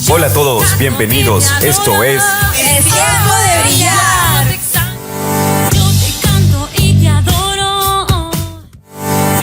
Hola a todos, bienvenidos. Esto es ¡Es tiempo de brillar! Yo te canto y te adoro.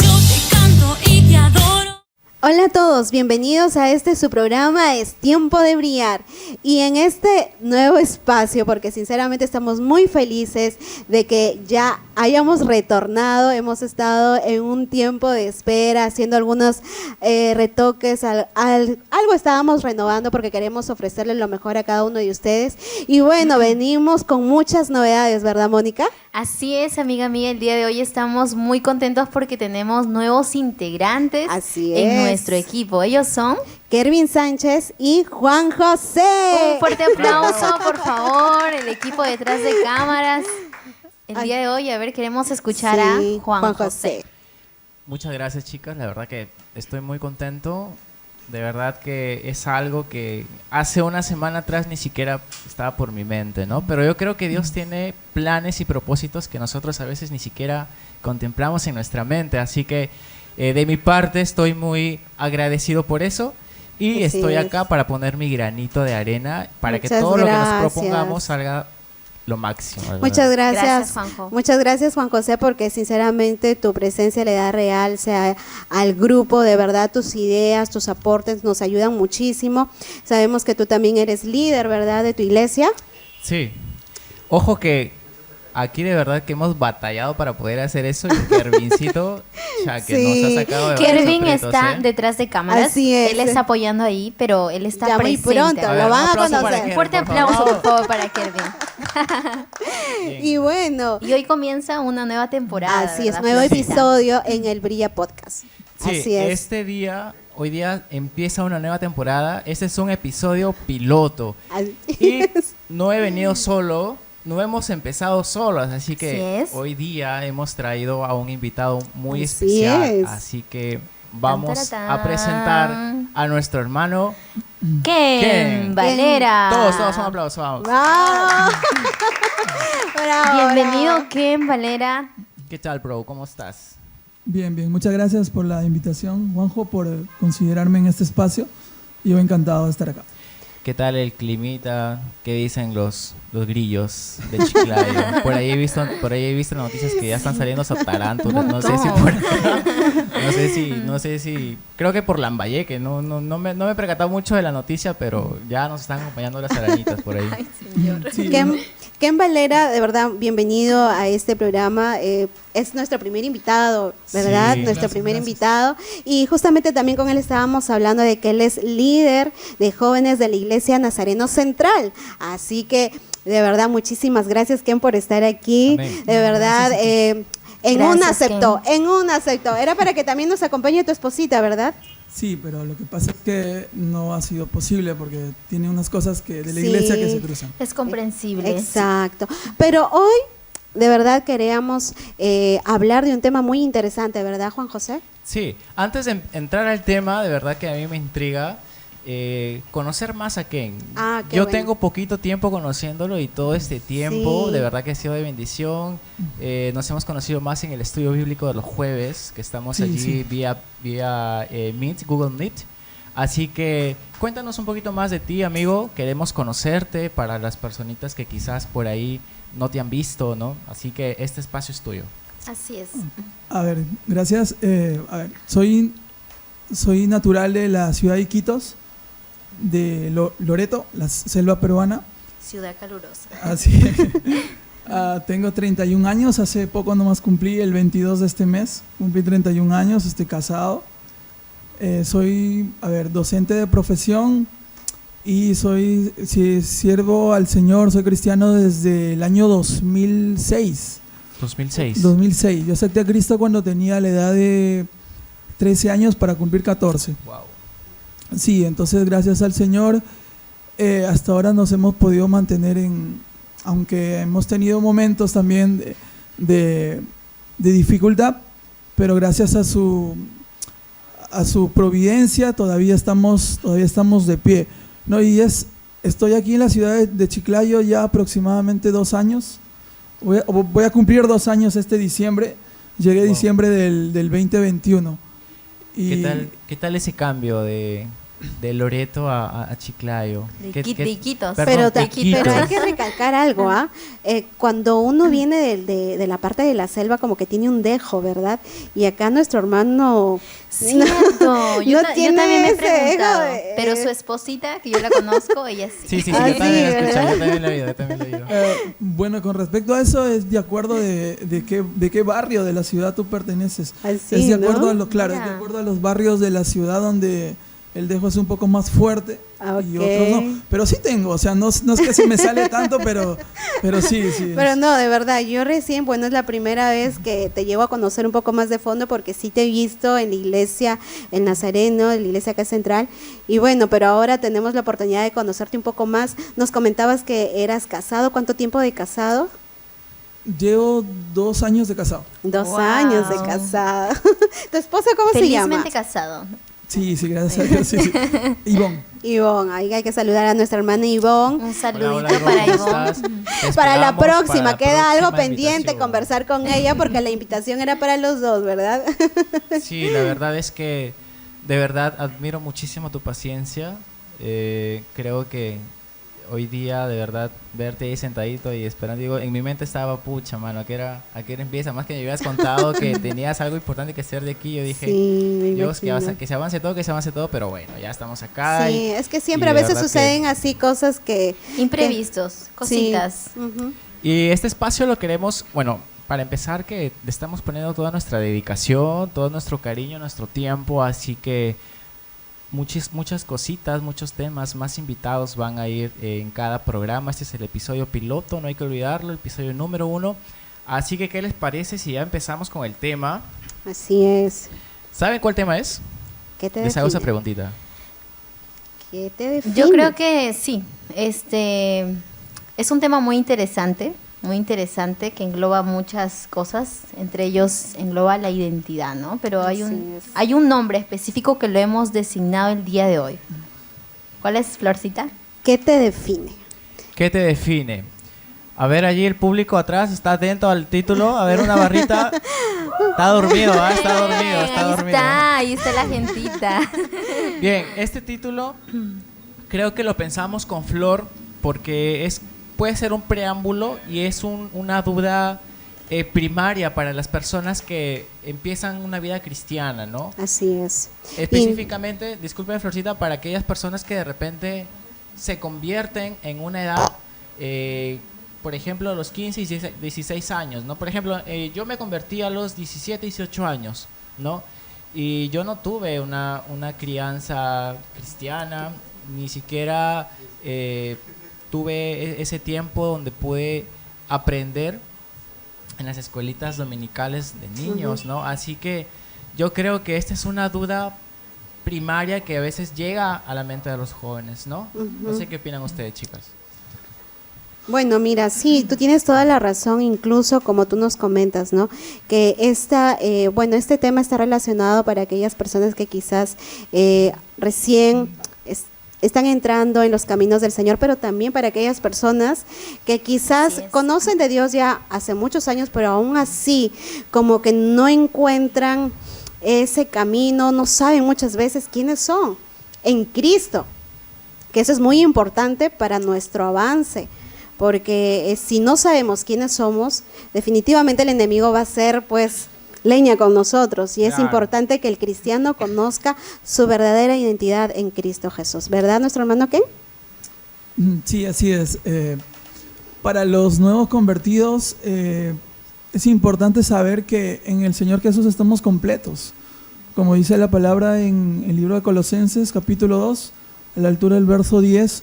Yo te canto y te adoro. Hola a todos, bienvenidos a su programa Es Tiempo de Brillar. Y en este nuevo espacio, porque sinceramente estamos muy felices de que ya hayamos retornado, hemos estado en un tiempo de espera, haciendo algunos retoques, algo estábamos renovando porque queremos ofrecerle lo mejor a cada uno de ustedes. Y bueno, venimos con muchas novedades, ¿verdad, Mónica? Así es, amiga mía, el día de hoy estamos muy contentos porque tenemos nuevos integrantes en nuestro equipo. Ellos son Kervin Sánchez y Juan José. Un fuerte aplauso, por favor, el equipo detrás de cámaras. El día de hoy, a ver, queremos escuchar a Juan José. Muchas gracias, chicas. La verdad que estoy muy contento. De verdad que es algo que hace una semana atrás ni siquiera estaba por mi mente, ¿no? Pero yo creo que Dios tiene planes y propósitos que nosotros a veces ni siquiera contemplamos en nuestra mente. Así que de mi parte estoy muy agradecido por eso. Y estoy acá para poner mi granito de arena para que todo lo que nos propongamos salga lo máximo. Muchas gracias. Gracias, Juanjo. Muchas gracias, Juan José, porque sinceramente tu presencia le da realce al grupo. De verdad, tus ideas, tus aportes nos ayudan muchísimo. Sabemos que tú también eres líder, ¿verdad?, de tu iglesia. Sí. Ojo que aquí de verdad que hemos batallado para poder hacer eso, y Kervincito, ya que nos ha sacado de Kervin varios aprietos, está detrás de cámaras. Así es. Él está apoyando ahí, pero él está ya presente. muy pronto, A ver, lo van a aplauso para conocer. Kervin, Un fuerte por aplauso, favor. por favor, para Kervin. Y bueno, Y hoy comienza una nueva temporada. así es, ¿verdad, nuevo Florcita? episodio en el Brilla Podcast. Sí, Así es. hoy día empieza una nueva temporada. Este es un episodio piloto. Así Y es. no he venido solo, no hemos empezado solos, así que Así es. hoy día hemos traído a un invitado muy Así especial. es. Así que vamos Tan, a presentar a nuestro hermano Ken Valera. Todos un aplauso, vamos. ¡Bravo! Bravo, Bienvenido, bravo. Ken Valera. ¿Qué tal, bro? ¿Cómo estás? Bien, bien. Muchas gracias por la invitación, Juanjo, por considerarme en este espacio. Yo encantado de estar acá. ¿Qué tal el climita? ¿Qué dicen los grillos de Chiclayo? Por ahí he visto noticias que ya están saliendo tarántulas. No sé si por acá. No sé si. Creo que por Lambayeque. No me he percatado mucho de la noticia, pero ya nos están acompañando las arañitas por ahí. Sí, Ken Valera, de verdad, bienvenido a este programa. Es nuestro primer invitado, ¿verdad? Sí. Nuestro Gracias, primer gracias. invitado. Y justamente también con él estábamos hablando de que él es líder de jóvenes de la Iglesia Nazareno Central. Así que, de verdad, muchísimas gracias, Ken, por estar aquí. Amén. De verdad, en un Gracias, aceptó. Era para que también nos acompañe tu esposita, ¿verdad? sí, pero lo que pasa es que no ha sido posible porque tiene unas cosas de la Sí. iglesia que se cruzan. Es comprensible. Exacto. Pero hoy, de verdad, queríamos hablar de un tema muy interesante, ¿verdad, Juan José? Sí, antes de entrar al tema, de verdad que a mí me intriga conocer más a Ken. Ah, qué Yo bueno. tengo poquito tiempo conociéndolo y todo este tiempo, Sí. de verdad que ha sido de bendición. Nos hemos conocido más en el estudio bíblico de los jueves, que estamos Sí, allí sí. vía Meet, Google Meet. Así que cuéntanos un poquito más de ti, amigo. Queremos conocerte para las personitas que quizás por ahí no te han visto, ¿no? Así que este espacio es tuyo. Así es. A ver, gracias. Soy natural de la ciudad de Iquitos, de Loreto, la selva peruana. Ciudad calurosa. Así tengo 31 años, hace poco nomás cumplí el 22 de este mes, cumplí 31 años, estoy casado. Soy, docente de profesión y siervo al Señor, soy cristiano desde el año 2006. 2006. 2006. Yo acepté a Cristo cuando tenía la edad de 13 años para cumplir 14. Wow. Sí, entonces gracias al Señor hasta ahora nos hemos podido mantener aunque hemos tenido momentos también de dificultad, pero gracias a su providencia todavía estamos de pie, ¿no? Y estoy aquí en la ciudad de Chiclayo ya aproximadamente 2 años. Voy a cumplir 2 años este diciembre. Llegué Wow. diciembre del 2021. Y ¿Qué tal ese cambio de de Loreto a Chiclayo. De Iquitos. Perdón, Pero, de Iquitos. pero hay que recalcar algo, ¿ah? Cuando uno viene de la parte de la selva, como que tiene un dejo, ¿verdad? Y acá nuestro hermano... Cierto, yo tiene también me he ese preguntado, dejo, pero su esposita, que yo la conozco, ella sí. Sí, Ah, yo también sí, lo he escuchado, ¿verdad? yo también lo he oído. Bueno, con respecto a eso, es de acuerdo de qué barrio de la ciudad tú perteneces. Así, Es de acuerdo ¿no? a lo claro, es de Mira. acuerdo a los barrios de la ciudad donde el dejo es un poco más fuerte y Ok. otros no. Pero sí tengo, o sea, no es que se me sale tanto, pero sí. Pero no, de verdad, yo recién, bueno, es la primera vez que te llevo a conocer un poco más de fondo porque sí te he visto en la iglesia, el Nazareno, en la iglesia acá central. Y bueno, pero ahora tenemos la oportunidad de conocerte un poco más. Nos comentabas que eras casado. ¿Cuánto tiempo de casado? Llevo 2 años de casado. 2 Wow. años de casado. ¿Tu esposa cómo se llama? Felizmente casado. Sí, gracias a Dios, sí. Ivonne. Ivonne, ahí hay que saludar a nuestra hermana Ivonne. Un saludito Hola, Ivonne, para ¿cómo Ivonne. estás? Te Para la esperamos próxima, para la queda algo próxima pendiente, invitación. conversar con ella porque la invitación era para los dos, ¿verdad? Sí, la verdad es que de verdad admiro muchísimo tu paciencia. Creo que hoy día de verdad verte ahí sentadito y esperando, digo, en mi mente estaba pucha, mano, ¿a qué hora empieza? Más que me habías contado que tenías algo importante que hacer de aquí, yo dije, Sí, me Dios, imagino. que se avance todo, pero bueno, ya estamos acá. Sí, es que siempre y a de veces verdad suceden así cosas que... Imprevistos, cositas. Sí, ujú. Y este espacio lo queremos, bueno, para empezar que le estamos poniendo toda nuestra dedicación, todo nuestro cariño, nuestro tiempo, así que muchas cositas, muchos temas, más invitados van a ir en cada programa. Este es el episodio piloto, no hay que olvidarlo, el episodio número 1. Así que, ¿qué les parece si ya empezamos con el tema? Así es. ¿Saben cuál tema es? ¿Qué te Les hago esa define? preguntita. ¿Qué te define? Yo creo que sí. Es un tema muy interesante que engloba muchas cosas, entre ellos engloba la identidad, ¿no? Pero Así es. hay un nombre específico que lo hemos designado el día de hoy. ¿Cuál es, Florcita? ¿Qué te define? ¿Qué te define? A ver, allí el público atrás está atento al título. A ver, una barrita. Está dormido, ¿ah? Está dormido. Ahí está la gentita. Bien, este título creo que lo pensamos con Flor porque puede ser un preámbulo y es una duda primaria para las personas que empiezan una vida cristiana, ¿no? Así es. Específicamente, disculpen Florcita, para aquellas personas que de repente se convierten en una edad, por ejemplo, a los 15 y 16 años, ¿no? Por ejemplo, yo me convertí a los 17, 18 años, ¿no? Y yo no tuve una crianza cristiana, ni siquiera tuve ese tiempo donde pude aprender en las escuelitas dominicales de niños, ¿no? Así que yo creo que esta es una duda primaria que a veces llega a la mente de los jóvenes, ¿no? No sé qué opinan ustedes, chicas. Bueno, mira, sí, tú tienes toda la razón, incluso como tú nos comentas, ¿no? Que este tema está relacionado para aquellas personas que quizás recién están entrando en los caminos del Señor, pero también para aquellas personas que quizás conocen de Dios ya hace muchos años, pero aún así como que no encuentran ese camino, no saben muchas veces quiénes son en Cristo, que eso es muy importante para nuestro avance, porque si no sabemos quiénes somos, definitivamente el enemigo va a ser pues leña con nosotros y es Claro. importante que el cristiano conozca su verdadera identidad en Cristo Jesús, ¿verdad, nuestro hermano Ken? Sí, así es. Para los nuevos convertidos es importante saber que en el Señor Jesús estamos completos. Como dice la palabra en el libro de Colosenses, capítulo 2, a la altura del verso 10,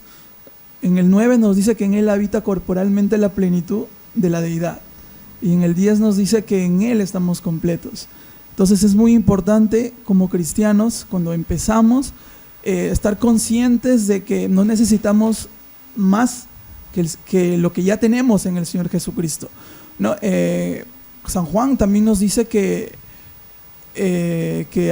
en el 9 nos dice que en Él habita corporalmente la plenitud de la deidad. Y en el 10 nos dice que en Él estamos completos. Entonces es muy importante como cristianos, cuando empezamos, estar conscientes de que no necesitamos más que lo que ya tenemos en el Señor Jesucristo, ¿no? San Juan también nos dice que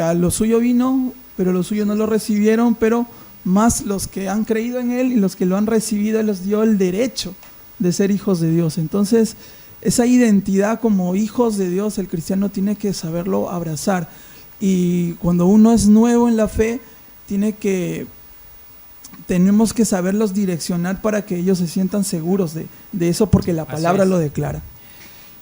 a lo suyo vino, pero los suyos no lo recibieron, pero más los que han creído en Él y los que lo han recibido, Él les dio el derecho de ser hijos de Dios. Entonces, esa identidad como hijos de Dios, el cristiano tiene que saberlo abrazar. Y cuando uno es nuevo en la fe, tenemos que saberlos direccionar para que ellos se sientan seguros de eso, porque la palabra lo declara.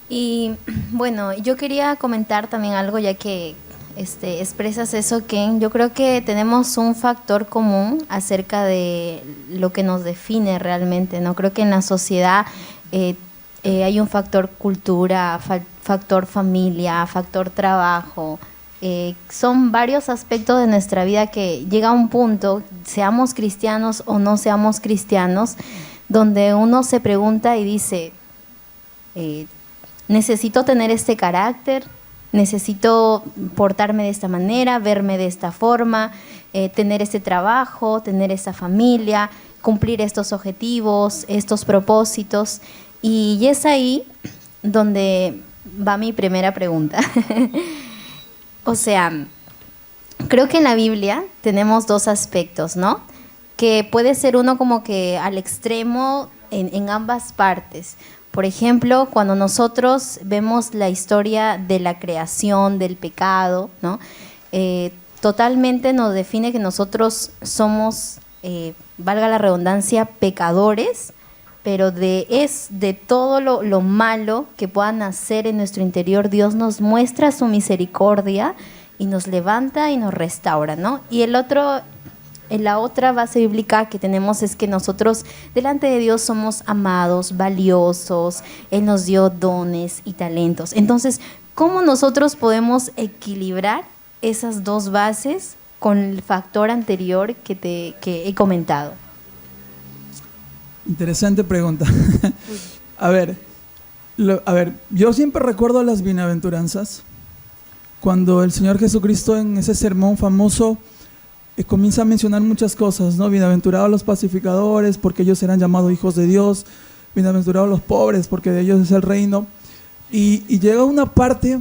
Y bueno, yo quería comentar también algo, ya que expresas eso, Ken. Yo creo que tenemos un factor común acerca de lo que nos define realmente, ¿no? Creo que en la sociedad hay un factor cultura, factor familia, factor trabajo. Son varios aspectos de nuestra vida que llega a un punto, seamos cristianos o no seamos cristianos, donde uno se pregunta y dice, necesito tener este carácter, necesito portarme de esta manera, verme de esta forma, tener este trabajo, tener esta familia, cumplir estos objetivos, estos propósitos. Y es ahí donde va mi primera pregunta. O sea, creo que en la Biblia tenemos dos aspectos, ¿no? Que puede ser uno como que al extremo en ambas partes. Por ejemplo, cuando nosotros vemos la historia de la creación, del pecado, ¿no? Totalmente nos define que nosotros somos, valga la redundancia, pecadores, pero de todo lo malo que puedan hacer en nuestro interior, Dios nos muestra su misericordia y nos levanta y nos restaura, ¿no? Y la otra base bíblica que tenemos es que nosotros delante de Dios somos amados, valiosos, Él nos dio dones y talentos. Entonces, ¿cómo nosotros podemos equilibrar esas dos bases con el factor anterior que he comentado? Interesante pregunta. A ver, yo siempre recuerdo las bienaventuranzas, cuando el Señor Jesucristo en ese sermón famoso comienza a mencionar muchas cosas, ¿no? Bienaventurados los pacificadores, porque ellos serán llamados hijos de Dios. Bienaventurados los pobres, porque de ellos es el reino. Y llega una parte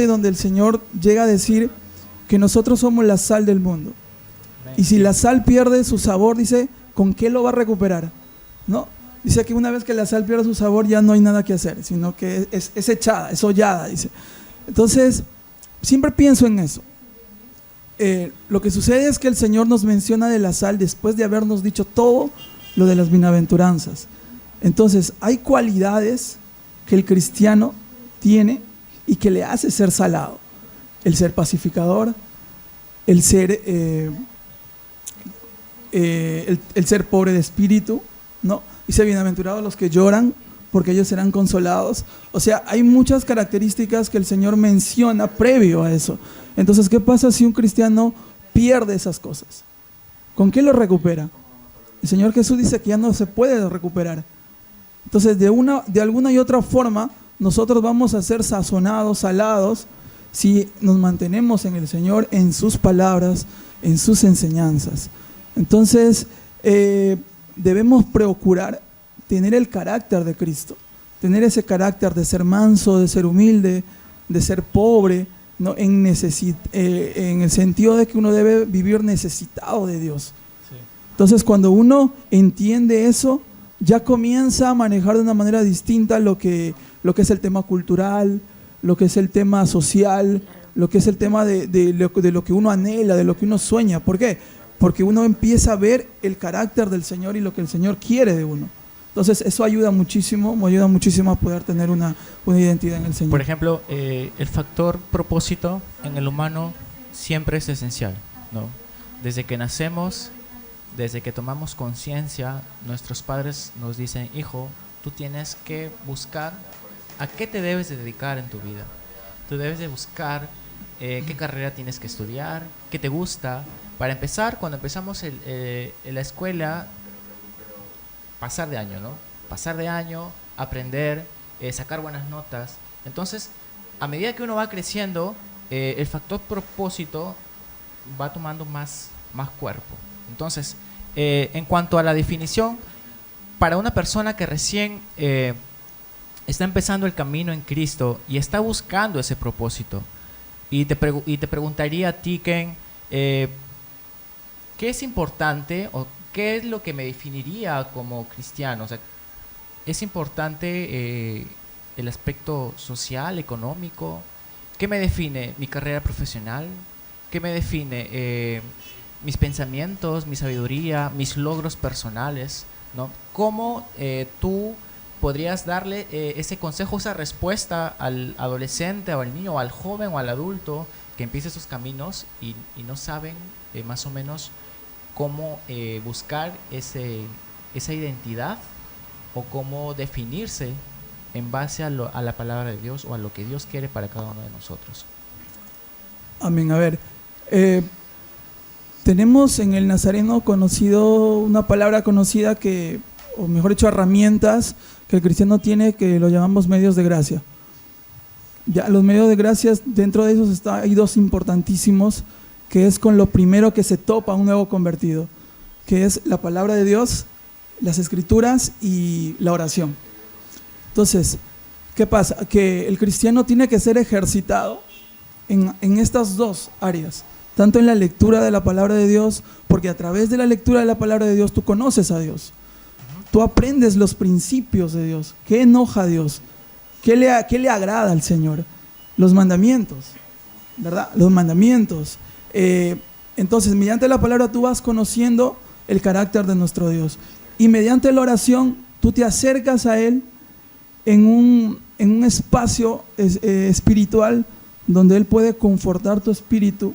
donde el Señor llega a decir que nosotros somos la sal del mundo. Y si la sal pierde su sabor, dice, ¿con qué lo va a recuperar? ¿No? Dice que una vez que la sal pierde su sabor ya no hay nada que hacer, sino que es echada, es hollada, dice. Entonces, siempre pienso en eso. Lo que sucede es que el Señor nos menciona de la sal después de habernos dicho todo lo de las bienaventuranzas. Entonces, hay cualidades que el cristiano tiene y que le hace ser salado. El ser pacificador, el ser pobre de espíritu, ¿no? Dice, bienaventurados los que lloran, porque ellos serán consolados. O sea, hay muchas características que el Señor menciona previo a eso. Entonces, ¿qué pasa si un cristiano pierde esas cosas? ¿Con qué lo recupera? El Señor Jesús dice que ya no se puede recuperar. Entonces, de alguna y otra forma, nosotros vamos a ser sazonados, salados, si nos mantenemos en el Señor, en sus palabras, en sus enseñanzas. Entonces, debemos procurar tener el carácter de Cristo, tener ese carácter de ser manso, de ser humilde, de ser pobre, ¿no? En el sentido de que uno debe vivir necesitado de Dios. Sí. Entonces, cuando uno entiende eso, ya comienza a manejar de una manera distinta lo que es el tema cultural, lo que es el tema social, lo que es el tema de lo que uno anhela, de lo que uno sueña. ¿Por qué? Porque uno empieza a ver el carácter del Señor y lo que el Señor quiere de uno. Entonces eso ayuda muchísimo a poder tener una identidad en el Señor. Por ejemplo, el factor propósito en el humano siempre es esencial, ¿no? Desde que nacemos, desde que tomamos conciencia, nuestros padres nos dicen, hijo, tú tienes que buscar a qué te debes de dedicar en tu vida. Tú debes de buscar qué carrera tienes que estudiar, qué te gusta. Para empezar, cuando empezamos en la escuela, pasar de año, ¿no? Pasar de año, aprender, sacar buenas notas. Entonces, a medida que uno va creciendo, el factor propósito va tomando más cuerpo. Entonces, en cuanto a la definición, para una persona que recién está empezando el camino en Cristo y está buscando ese propósito, y te preguntaría a ti, Ken, ¿qué es importante o qué es lo que me definiría como cristiano? O sea, ¿es importante el aspecto social, económico? ¿Qué me define mi carrera profesional? ¿Qué me define mis pensamientos, mi sabiduría, mis logros personales, ¿no? ¿Cómo tú podrías darle ese consejo, esa respuesta al adolescente o al niño o al joven o al adulto que empieza sus caminos y no saben más o menos cómo buscar esa identidad o cómo definirse en base a la palabra de Dios o a lo que Dios quiere para cada uno de nosotros? Amén. A ver, tenemos en el Nazareno conocido una palabra conocida que, o mejor dicho, herramientas que el cristiano tiene, que lo llamamos medios de gracia. Ya los medios de gracia, dentro de esos hay dos importantísimos, que es con lo primero que se topa un nuevo convertido, que es la palabra de Dios, las escrituras y la oración. Entonces, ¿qué pasa? Que el cristiano tiene que ser ejercitado en estas dos áreas, tanto en la lectura de la palabra de Dios, porque a través de la lectura de la palabra de Dios tú conoces a Dios, tú aprendes los principios de Dios, qué enoja a Dios, qué le agrada al Señor, los mandamientos, ¿verdad? Los mandamientos. Entonces, mediante la palabra tú vas conociendo el carácter de nuestro Dios, y mediante la oración tú te acercas a Él en un espacio espiritual donde Él puede confortar tu espíritu,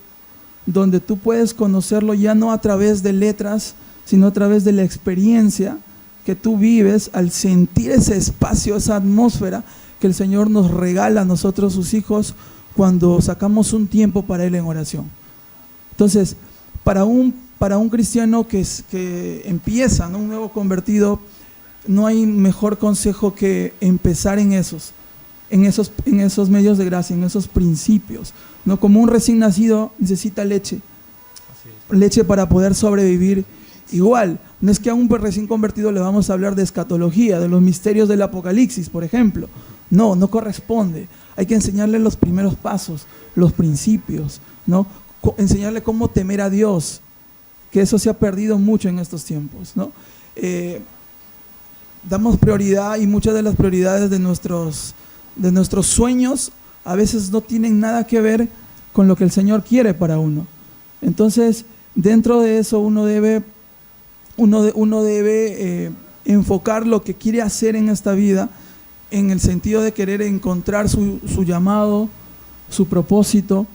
donde tú puedes conocerlo ya no a través de letras, sino a través de la experiencia que tú vives al sentir ese espacio, esa atmósfera que el Señor nos regala a nosotros, sus hijos, cuando sacamos un tiempo para Él en oración. Entonces, para un cristiano que empieza, ¿no?, un nuevo convertido, no hay mejor consejo que empezar en esos medios de gracia, en esos principios, ¿no? Como un recién nacido necesita leche para poder sobrevivir. Igual, no es que a un recién convertido le vamos a hablar de escatología, de los misterios del Apocalipsis, por ejemplo. No corresponde. Hay que enseñarle los primeros pasos, los principios, ¿no? Enseñarle cómo temer a Dios, que eso se ha perdido mucho en estos tiempos, ¿no? Damos prioridad, y muchas de las prioridades de nuestros sueños a veces no tienen nada que ver con lo que el Señor quiere para uno. Entonces, dentro de eso uno debe enfocar lo que quiere hacer en esta vida en el sentido de querer encontrar su llamado, su propósito,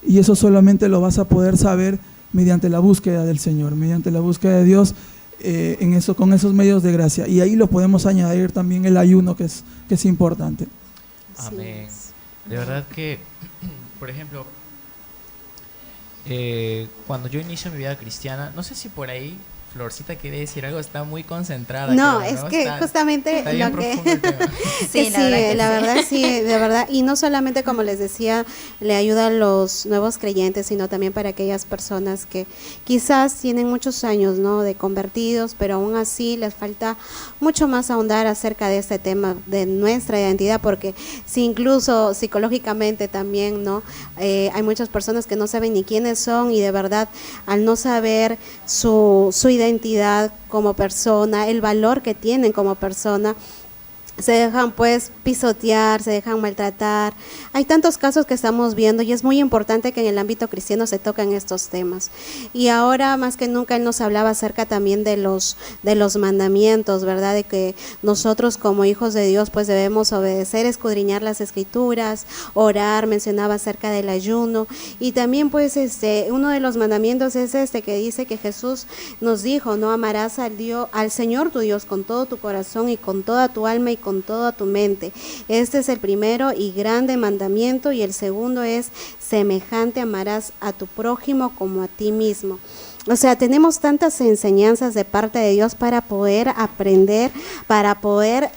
y eso solamente lo vas a poder saber mediante la búsqueda del Señor, mediante la búsqueda de Dios, con esos medios de gracia. Y ahí lo podemos añadir también el ayuno, que es importante. Amén. De verdad que, por ejemplo, cuando yo inicio mi vida cristiana, no sé si por ahí Florcita quiere decir algo, está muy concentrada. No, creo, es que justamente está bien lo que... profundo el tema. Sí, la verdad, sí, de verdad. Y no solamente, como les decía, le ayuda a los nuevos creyentes, sino también para aquellas personas que quizás tienen muchos años, ¿no?, de convertidos, pero aún así les falta mucho más ahondar acerca de este tema de nuestra identidad, porque si incluso psicológicamente también, ¿no?, hay muchas personas que no saben ni quiénes son, y de verdad, al no saber su identidad como persona, el valor que tienen como persona, se dejan pues pisotear, se dejan maltratar. Hay tantos casos que estamos viendo, y es muy importante que en el ámbito cristiano se toquen estos temas. Y ahora más que nunca Él nos hablaba acerca también de los mandamientos, ¿verdad? De que nosotros como hijos de Dios pues debemos obedecer, escudriñar las escrituras, orar. Mencionaba acerca del ayuno, y también pues uno de los mandamientos es que dice que Jesús nos dijo, ¿no?, amarás al Señor tu Dios con todo tu corazón y con toda tu alma y con toda tu mente. Este es el primero y grande mandamiento, y el segundo es semejante: amarás a tu prójimo como a ti mismo. O sea, tenemos tantas enseñanzas de parte de Dios para poder aprender, para poder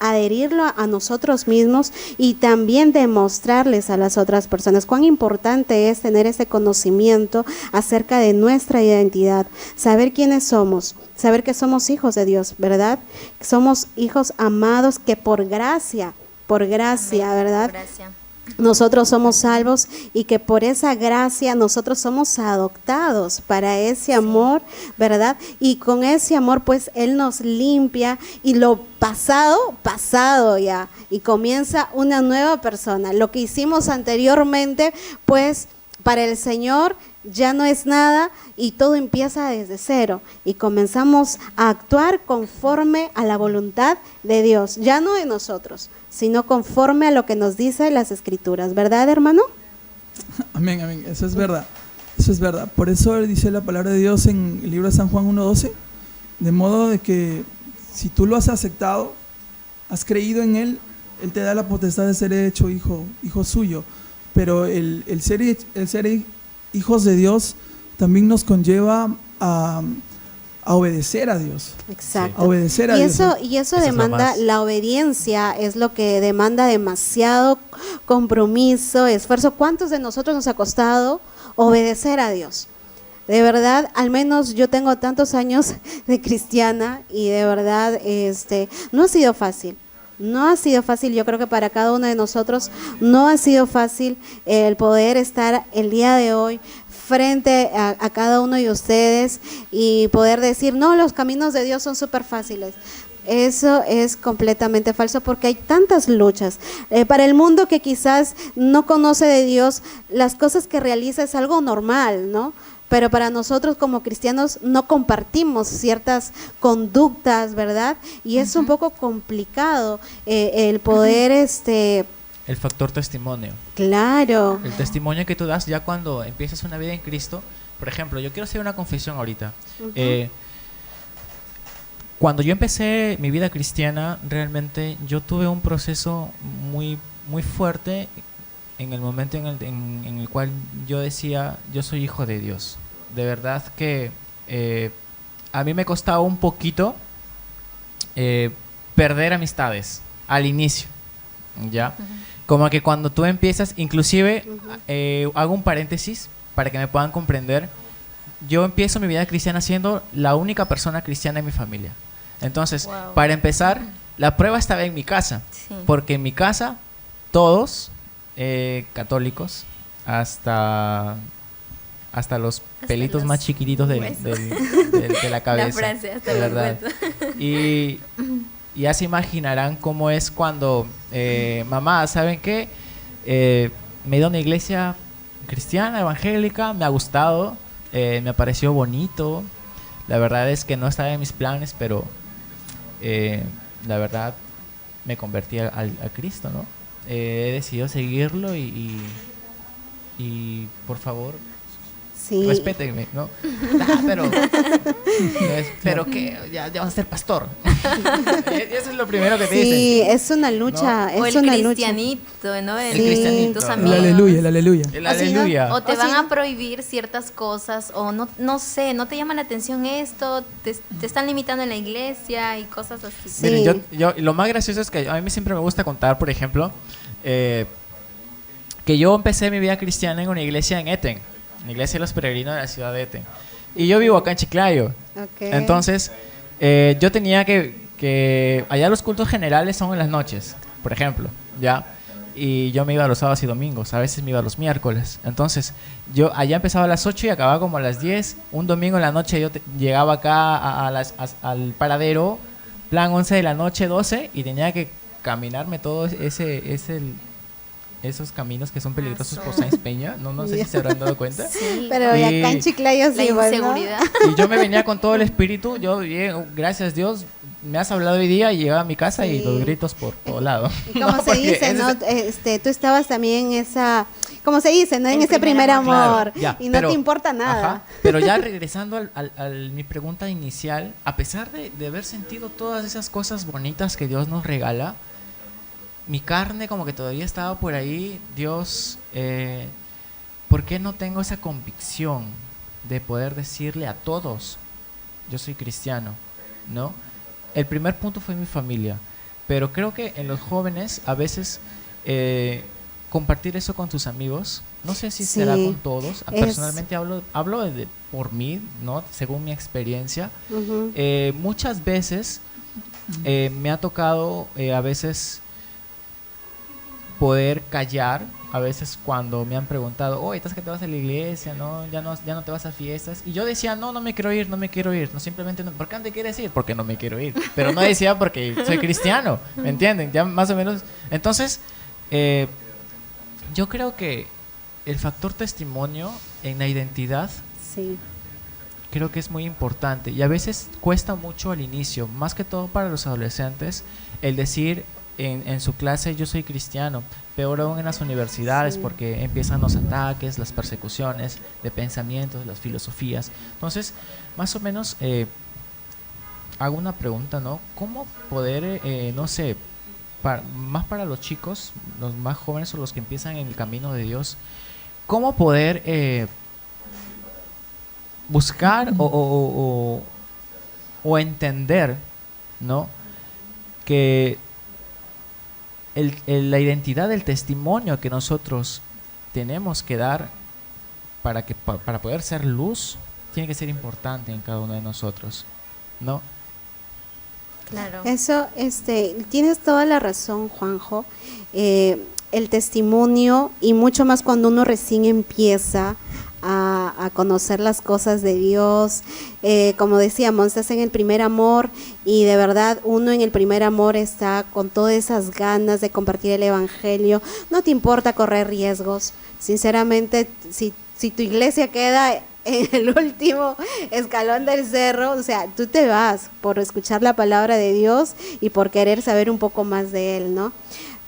adherirlo a nosotros mismos, y también demostrarles a las otras personas cuán importante es tener ese conocimiento acerca de nuestra identidad, saber quiénes somos, saber que somos hijos de Dios, ¿verdad? Somos hijos amados, que por gracia, ¿verdad? Por gracia. Nosotros somos salvos, y que por esa gracia nosotros somos adoptados para ese amor, ¿verdad? Y con ese amor pues Él nos limpia, y lo pasado ya, y comienza una nueva persona. Lo que hicimos anteriormente pues para el Señor ya no es nada y todo empieza desde cero y comenzamos a actuar conforme a la voluntad de Dios, ya no de nosotros, sino conforme a lo que nos dice las Escrituras, ¿verdad, hermano? Amén, amén, eso es verdad, eso es verdad. Por eso dice la palabra de Dios en el libro de San Juan 1:12, de modo de que si tú lo has aceptado, has creído en Él, Él te da la potestad de ser hecho hijo suyo, pero el ser hijos de Dios también nos conlleva a obedecer a Dios. Exacto. A obedecer a Dios. Y eso es lo demanda, más. la obediencia es lo que demanda demasiado compromiso, esfuerzo. ¿Cuántos de nosotros nos ha costado obedecer a Dios? De verdad, al menos yo tengo tantos años de cristiana y de verdad no ha sido fácil. No ha sido fácil, yo creo que para cada uno de nosotros no ha sido fácil el poder estar el día de hoy frente a cada uno de ustedes y poder decir, no, los caminos de Dios son súper fáciles. Eso es completamente falso porque hay tantas luchas. Para el mundo que quizás no conoce de Dios, las cosas que realiza es algo normal, ¿no? Pero para nosotros como cristianos no compartimos ciertas conductas, ¿verdad? Y es un poco complicado el poder, El factor testimonio. claro, El testimonio que tú das ya cuando empiezas una vida en Cristo. Por ejemplo, yo quiero hacer una confesión ahorita. Cuando yo empecé mi vida cristiana, realmente yo tuve un proceso muy, muy fuerte en el momento en el cual yo decía, yo soy hijo de Dios. De verdad que a mí me costaba un poquito perder amistades al inicio, ¿ya? Como que cuando tú empiezas, inclusive, hago un paréntesis para que me puedan comprender, yo empiezo mi vida cristiana siendo la única persona cristiana en mi familia. Entonces, Wow. para empezar, la prueba estaba en mi casa, Sí. porque en mi casa todos católicos, hasta los pelitos los más chiquititos de la cabeza. La frase, hasta de los verdad. huesos. Y ya se imaginarán cómo es cuando, mamá, ¿saben qué? Me he ido a una iglesia cristiana, evangélica, me ha gustado, me pareció bonito. La verdad es que no estaba en mis planes, pero la verdad me convertí a Cristo, ¿no? He decidido seguirlo y por favor, sí. respétenme, ¿no? Pero que ya vas a ser pastor. Eso es lo primero que te Sí, dicen. es una lucha, O es el una lucha. cristianito, ¿no? El cristianito. Tus El El amigos. aleluya, el aleluya. El O si no- aleluya. O te O van si a no- prohibir ciertas cosas, o no sé, no te llama la atención esto, te están limitando en la iglesia y cosas así. Sí. Miren, yo lo más gracioso es que a mí siempre me gusta contar, por ejemplo, que yo empecé mi vida cristiana en una iglesia en Eten, la iglesia de los peregrinos de la ciudad de Eten. Y yo vivo acá en Chiclayo. Ok. Entonces, yo tenía que allá los cultos generales son en las noches, por ejemplo, ¿ya? Y yo me iba los sábados y domingos, a veces me iba los miércoles. Entonces, yo allá empezaba a las 8 y acababa como a las 10. Un domingo en la noche yo llegaba acá al paradero, plan 11 de la noche, 12, y tenía que caminarme todo esos caminos que son peligrosos por Sáenz Peña. No sé si se habrán dado cuenta. Sí, Pero Y- acá en Chiclayo la sí, bueno. inseguridad. Y yo me venía con todo el espíritu. Yo, gracias Dios, me has hablado hoy día y llegaba a mi casa y Sí. los gritos por todo lado. Y como No, se porque dice, ese ¿no? es- Tú estabas también en esa, como se dice, ¿no? En El ese primer primer amor. Claro, ya, y no pero- te importa nada. Ajá, pero ya regresando a mi pregunta inicial, a pesar de haber sentido todas esas cosas bonitas que Dios nos regala, mi carne como que todavía estaba por ahí. Dios, ¿por qué no tengo esa convicción de poder decirle a todos, yo soy cristiano, ¿no? El primer punto fue mi familia, pero creo que en los jóvenes a veces compartir eso con tus amigos, no sé si Sí, será con todos, es- personalmente hablo por mí, ¿no? Según mi experiencia, Ujú. muchas veces me ha tocado a veces poder callar, a veces cuando me han preguntado, oye, ¿estás que te vas a la iglesia? ¿No? ¿Ya no te vas a fiestas? Y yo decía, no me quiero ir, no, simplemente no. ¿Por qué no te quieres ir? Porque no me quiero ir. Pero no decía porque soy cristiano, ¿me entienden? Ya más o menos. Entonces, yo creo que el factor testimonio en la identidad Sí. creo que es muy importante y a veces cuesta mucho al inicio, más que todo para los adolescentes, el decir en su clase yo soy cristiano, peor aún en las universidades Sí. porque empiezan los ataques, las persecuciones de pensamientos, las filosofías. Entonces, más o menos hago una pregunta, ¿no? ¿Cómo poder, no sé, más para los chicos, los más jóvenes o los que empiezan en el camino de Dios, cómo poder buscar o entender, ¿no? Que la identidad, el testimonio que nosotros tenemos que dar para poder ser luz, tiene que ser importante en cada uno de nosotros, ¿no? Claro. Eso, tienes toda la razón, Juanjo. El testimonio, y mucho más cuando uno recién empieza a conocer las cosas de Dios, como decíamos, estás en el primer amor y de verdad uno en el primer amor está con todas esas ganas de compartir el evangelio, no te importa correr riesgos, sinceramente, si tu iglesia queda en el último escalón del cerro, o sea, tú te vas por escuchar la palabra de Dios y por querer saber un poco más de Él, ¿no?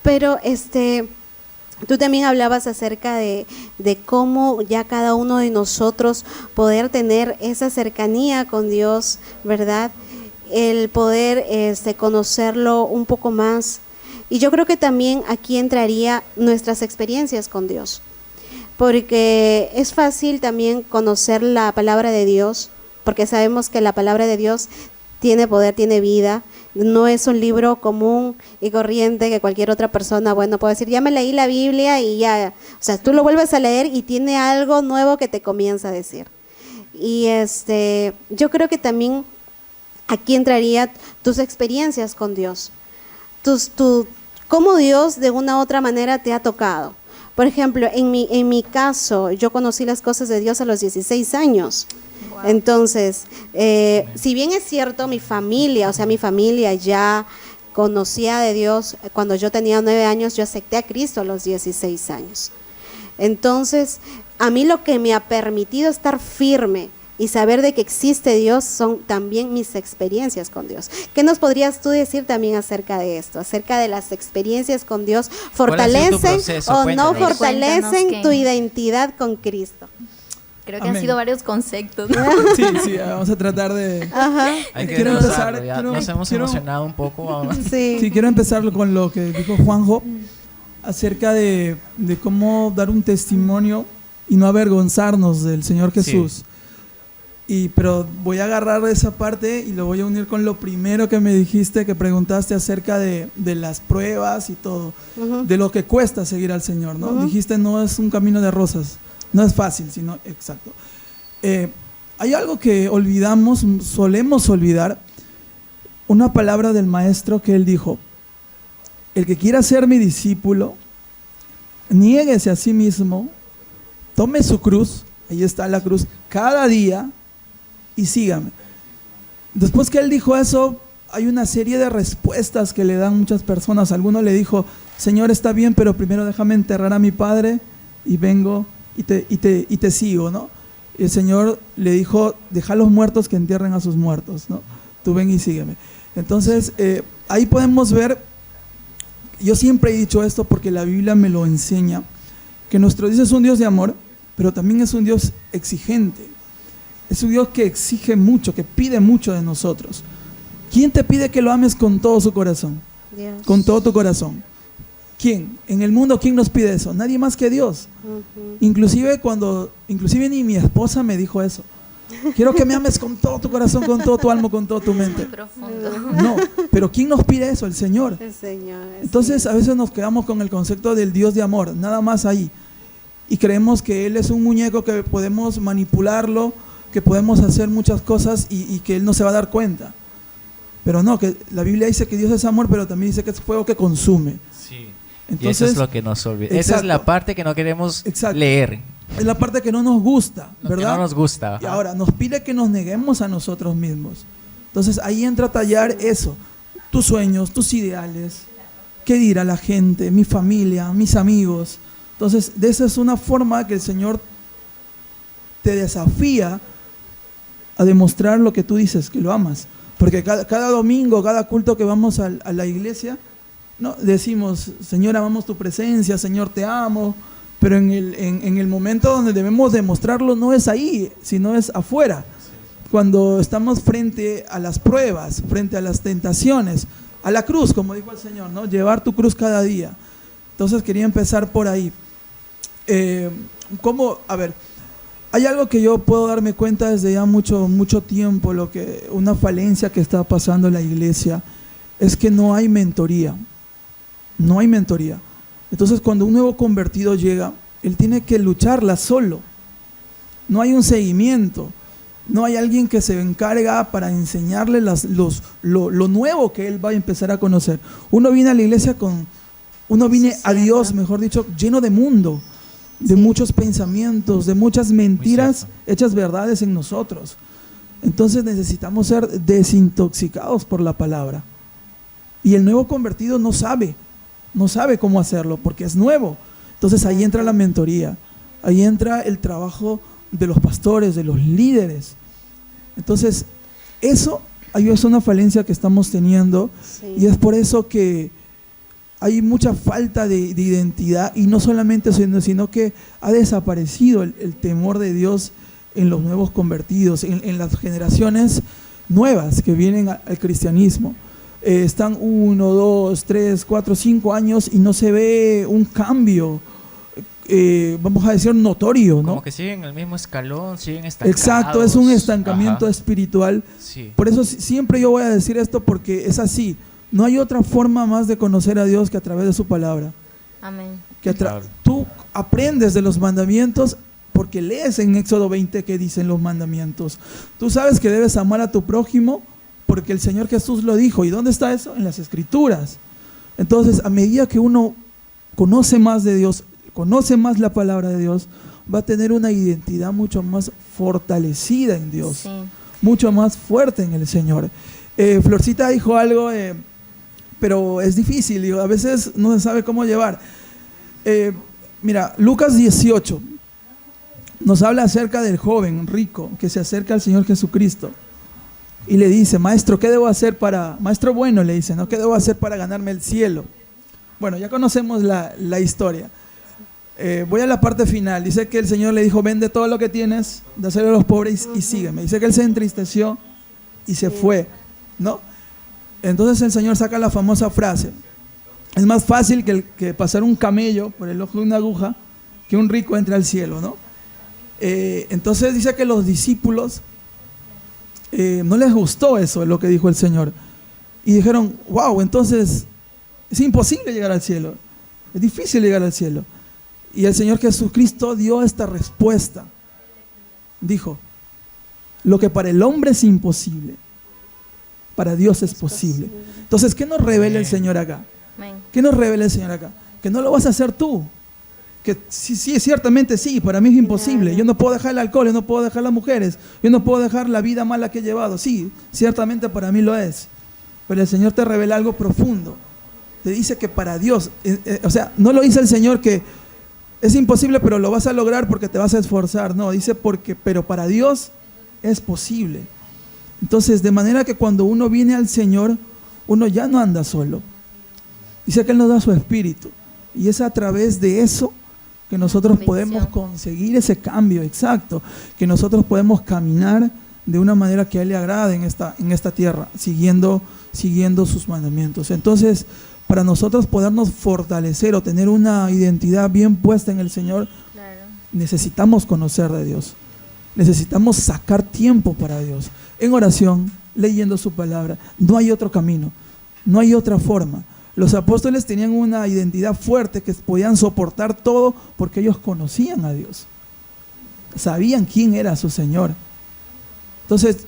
Pero tú también hablabas acerca de cómo ya cada uno de nosotros poder tener esa cercanía con Dios, ¿verdad? El poder conocerlo un poco más. Y yo creo que también aquí entraría nuestras experiencias con Dios, porque es fácil también conocer la palabra de Dios, porque sabemos que la palabra de Dios tiene poder, tiene vida. No es un libro común y corriente que cualquier otra persona, bueno, puede decir, ya me leí la Biblia y ya, o sea, tú lo vuelves a leer y tiene algo nuevo que te comienza a decir. Y yo creo que también aquí entraría tus experiencias con Dios, cómo Dios de una u otra manera te ha tocado. Por ejemplo, en mi caso, yo conocí las cosas de Dios a los 16 años. Wow. Entonces, si bien es cierto, mi familia ya conocía de Dios, cuando yo tenía 9 años, yo acepté a Cristo a los 16 años. Entonces, a mí lo que me ha permitido estar firme y saber de que existe Dios son también mis experiencias con Dios. ¿Qué nos podrías tú decir también acerca de esto? Acerca de las experiencias con Dios, ¿fortalecen o no fortalecen tu identidad con Cristo? Creo que han sido varios conceptos, ¿no? Sí, vamos a tratar de... Ajá. Hay que Quiero empezar, ya nos hemos emocionado un poco. Sí, quiero empezar con lo que dijo Juanjo acerca de cómo dar un testimonio y no avergonzarnos del Señor Jesús. Sí. Pero voy a agarrar esa parte y lo voy a unir con lo primero que me dijiste, que preguntaste acerca de las pruebas y todo, de lo que cuesta seguir al Señor, ¿no? Dijiste, no es un camino de rosas, no es fácil, sino, exacto. Hay algo que olvidamos, solemos olvidar, una palabra del maestro que él dijo: el que quiera ser mi discípulo, niéguese a sí mismo, tome su cruz, ahí está la cruz, cada día, y sígame. Después que él dijo eso, hay una serie de respuestas que le dan muchas personas. Alguno le dijo: Señor, está bien, pero primero déjame enterrar a mi padre y vengo y te sigo, ¿no? Y el Señor le dijo: deja a los muertos que entierren a sus muertos, ¿no? Tú ven y sígueme. Entonces, ahí podemos ver, yo siempre he dicho esto porque la Biblia me lo enseña, que nuestro Dios es un Dios de amor, pero también es un Dios exigente. Es un Dios que exige mucho, que pide mucho de nosotros. ¿Quién te pide que lo ames con todo su corazón? Dios. Con todo tu corazón. ¿Quién? En el mundo, ¿quién nos pide eso? Nadie más que Dios. Inclusive ni mi esposa me dijo eso. Quiero que me ames con todo tu corazón, con todo tu alma, con toda tu mente. Muy profundo. No, pero ¿quién nos pide eso? El Señor. El Señor. Entonces, sí. a veces nos quedamos con el concepto del Dios de amor, nada más ahí. Y creemos que Él es un muñeco que podemos manipularlo, que podemos hacer muchas cosas y que Él no se va a dar cuenta. Pero no, que la Biblia dice que Dios es amor, pero también dice que es fuego que consume. Sí. Entonces, y eso es lo que nos olvida. Esa es la parte que no queremos leer. Es la parte que no nos gusta, ¿verdad? Que no nos gusta. Y ahora, nos pide que nos neguemos a nosotros mismos. Entonces, ahí entra a tallar eso. Tus sueños, tus ideales. ¿Qué dirá la gente? Mi familia, mis amigos. Entonces, de esa es una forma que el Señor te desafía a demostrar lo que tú dices, que lo amas. Porque cada domingo, cada culto que vamos a la iglesia, ¿no? Decimos, Señor, amamos tu presencia, Señor, te amo, pero en el momento donde debemos demostrarlo no es ahí, sino es afuera. Cuando estamos frente a las pruebas, frente a las tentaciones, a la cruz, como dijo el Señor, ¿no? Llevar tu cruz cada día. Entonces quería empezar por ahí. A ver, hay algo que yo puedo darme cuenta desde ya mucho tiempo, una falencia que está pasando en la iglesia, es que no hay mentoría. No hay mentoría. Entonces, cuando un nuevo convertido llega, él tiene que lucharla solo. No hay un seguimiento. No hay alguien que se encarga para enseñarle lo nuevo que él va a empezar a conocer. Uno viene a la iglesia a Dios, mejor dicho, lleno de mundo, de muchos pensamientos, de muchas mentiras hechas verdades en nosotros. Entonces necesitamos ser desintoxicados por la palabra. Y el nuevo convertido no sabe cómo hacerlo porque es nuevo. Entonces ahí entra la mentoría, ahí entra el trabajo de los pastores, de los líderes. Entonces eso es una falencia que estamos teniendo, y es por eso que hay mucha falta de identidad, y no solamente eso, sino que ha desaparecido el temor de Dios en los nuevos convertidos, en las generaciones nuevas que vienen al cristianismo. Están 1, 2, 3, 4, 5 años y no se ve un cambio, vamos a decir, notorio, ¿no? Como que siguen el mismo escalón, siguen estancados. Exacto, es un estancamiento espiritual. Sí. Por eso siempre yo voy a decir esto, porque es así. No hay otra forma más de conocer a Dios que a través de su palabra. Amén. Claro. Tú aprendes de los mandamientos porque lees en Éxodo 20 que dicen los mandamientos. Tú sabes que debes amar a tu prójimo porque el Señor Jesús lo dijo. ¿Y dónde está eso? En las Escrituras. Entonces, a medida que uno conoce más de Dios, conoce más la palabra de Dios, va a tener una identidad mucho más fortalecida en Dios, Sí. mucho más fuerte en el Señor. Florcita dijo algo, pero es difícil, digo, a veces no se sabe cómo llevar. Mira, Lucas 18 nos habla acerca del joven rico que se acerca al Señor Jesucristo y le dice, maestro, ¿qué debo hacer maestro bueno, le dice, ¿no? ¿Qué debo hacer para ganarme el cielo? Bueno, ya conocemos la historia. Voy a la parte final. Dice que el Señor le dijo, vende todo lo que tienes, dáselo a los pobres y sígueme. Dice que él se entristeció y se fue, ¿no? Entonces el Señor saca la famosa frase: es más fácil que pasar un camello por el ojo de una aguja que un rico entre al cielo, ¿no? Entonces dice que los discípulos no les gustó eso, lo que dijo el Señor, y dijeron, wow, entonces es imposible llegar al cielo, es difícil llegar al cielo. Y el Señor Jesucristo dio esta respuesta. Dijo, lo que para el hombre es imposible, para Dios es posible. Entonces, ¿qué nos revela el Señor acá? Amén. ¿Qué nos revela el Señor acá? Que no lo vas a hacer tú. Que sí, ciertamente sí, para mí es imposible. Yo no puedo dejar el alcohol, yo no puedo dejar las mujeres, yo no puedo dejar la vida mala que he llevado. Sí, ciertamente para mí lo es. Pero el Señor te revela algo profundo. Te dice que para Dios, o sea, no lo dice el Señor que es imposible, pero lo vas a lograr porque te vas a esforzar. No, dice pero para Dios es posible. Entonces, de manera que cuando uno viene al Señor, uno ya no anda solo. Dice que Él nos da su espíritu. Y es a través de eso que nosotros podemos conseguir ese cambio, exacto. Que nosotros podemos caminar de una manera que a Él le agrade en esta tierra, siguiendo sus mandamientos. Entonces, para nosotros podernos fortalecer o tener una identidad bien puesta en el Señor, Claro. necesitamos conocer de Dios. Necesitamos sacar tiempo para Dios. En oración, leyendo su palabra. No hay otro camino, no hay otra forma. Los apóstoles tenían una identidad fuerte que podían soportar todo porque ellos conocían a Dios. Sabían quién era su Señor. Entonces,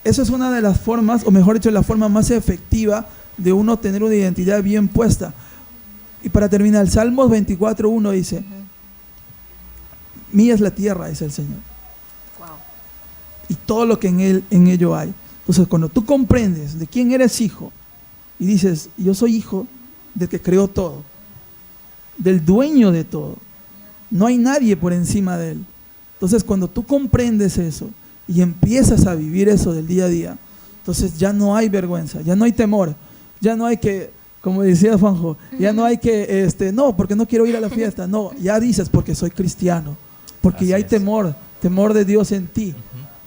eso es una de las formas, o mejor dicho, la forma más efectiva de uno tener una identidad bien puesta. Y para terminar, Salmos 24:1 dice, mía es la tierra, dice el Señor. Wow. Y todo lo que en ello hay. Entonces, cuando tú comprendes de quién eres hijo y dices, yo soy hijo del que creó todo, del dueño de todo, No hay nadie por encima de Él. Entonces, cuando tú comprendes eso y empiezas a vivir eso del día a día, entonces ya no hay vergüenza, ya no hay temor, ya no hay que, como decía Juanjo, ya no hay que, no, porque no quiero ir a la fiesta. No, ya dices, porque soy cristiano, porque Así ya hay es. temor de Dios en ti.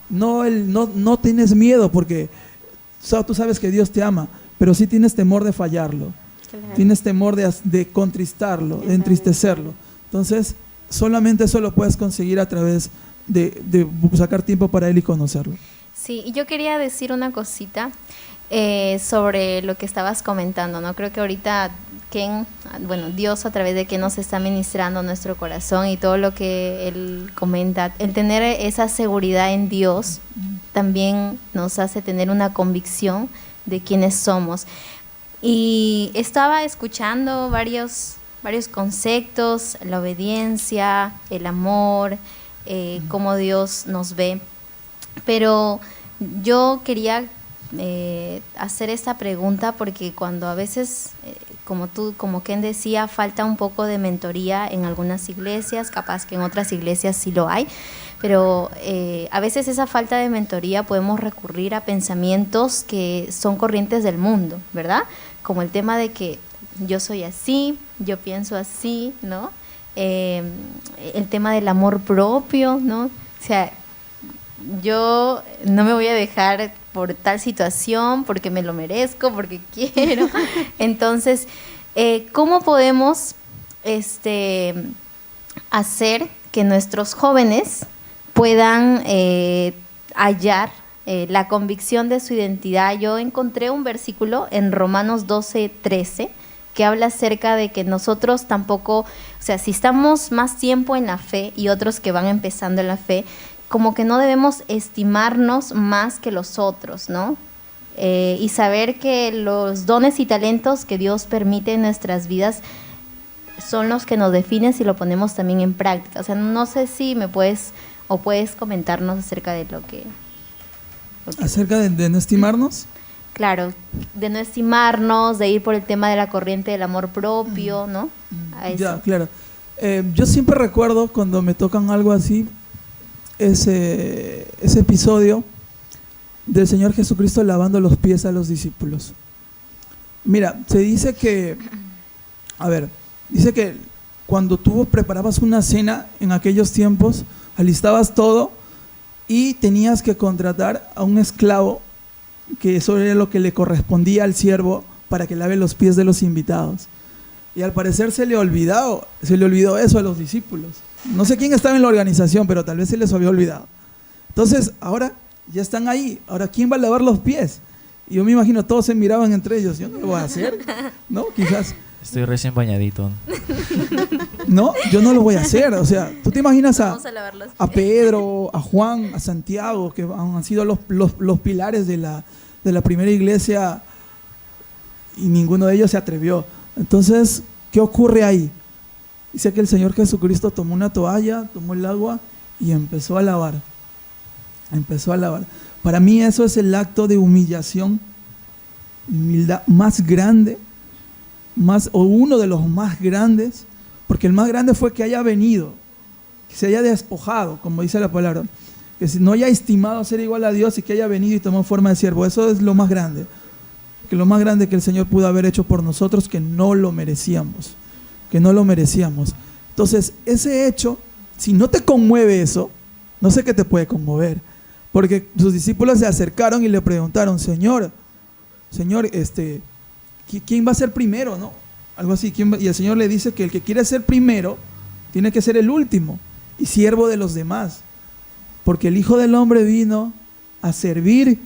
No tienes miedo, porque tú sabes que Dios te ama, pero sí tienes temor de fallarlo. Tienes temor de contristarlo, de entristecerlo. Entonces, solamente eso lo puedes conseguir a través de sacar tiempo para Él y conocerlo. Sí, y yo quería decir una cosita sobre lo que estabas comentando, ¿no? Creo que ahorita Ken, bueno, Dios a través de Ken nos está ministrando nuestro corazón y todo lo que Él comenta, el tener esa seguridad en Dios también nos hace tener una convicción de quiénes somos. Y estaba escuchando varios conceptos, la obediencia, el amor, cómo Dios nos ve. Pero yo quería hacer esta pregunta porque cuando a veces, como Ken decía, falta un poco de mentoría en algunas iglesias, capaz que en otras iglesias sí lo hay, pero a veces esa falta de mentoría podemos recurrir a pensamientos que son corrientes del mundo, ¿verdad? Como el tema de que yo soy así, yo pienso así, ¿no? El tema del amor propio, ¿no? O sea, yo no me voy a dejar por tal situación, porque me lo merezco, porque quiero. Entonces, ¿cómo podemos hacer que nuestros jóvenes puedan hallar la convicción de su identidad? Yo encontré un versículo en Romanos 12:13 que habla acerca de que nosotros tampoco, o sea, si estamos más tiempo en la fe y otros que van empezando en la fe, como que no debemos estimarnos más que los otros, ¿no? Y saber que los dones y talentos que Dios permite en nuestras vidas son los que nos definen si lo ponemos también en práctica. O sea, no sé si me puedes comentarnos acerca de lo que ¿Acerca de no estimarnos? Claro, de no estimarnos, de ir por el tema de la corriente del amor propio, ¿no? A eso. Ya, claro. Yo siempre recuerdo cuando me tocan algo así, ese episodio del Señor Jesucristo lavando los pies a los discípulos. Mira, se dice que, dice que cuando tú preparabas una cena en aquellos tiempos, alistabas todo y tenías que contratar a un esclavo, que eso era lo que le correspondía al siervo para que lave los pies de los invitados. Y al parecer se le olvidó eso a los discípulos. No sé quién estaba en la organización, pero tal vez se les había olvidado. Entonces, ahora ya están ahí. Ahora, ¿quién va a lavar los pies? Y yo me imagino, todos se miraban entre ellos. Yo no lo voy a hacer, ¿no? Quizás. Estoy recién bañadito. No, yo no lo voy a hacer. O sea, tú te imaginas Vamos a lavar los pies. a Pedro, a Juan, a Santiago, que han sido los pilares de la primera iglesia, y ninguno de ellos se atrevió. Entonces, ¿qué ocurre ahí? Dice que el Señor Jesucristo tomó una toalla, tomó el agua y empezó a lavar. Empezó a lavar. Para mí eso es el acto de humillación, humildad más grande, o uno de los más grandes, porque el más grande fue que haya venido, que se haya despojado, como dice la palabra, que no haya estimado ser igual a Dios y que haya venido y tomó forma de siervo. Eso es lo más grande, que lo más grande que el Señor pudo haber hecho por nosotros, que no lo merecíamos. Entonces, ese hecho, si no te conmueve eso, no sé qué te puede conmover, porque sus discípulos se acercaron y le preguntaron, Señor, ¿quién va a ser primero, no? Algo así, y el Señor le dice que el que quiere ser primero tiene que ser el último y siervo de los demás, porque el Hijo del Hombre vino a servir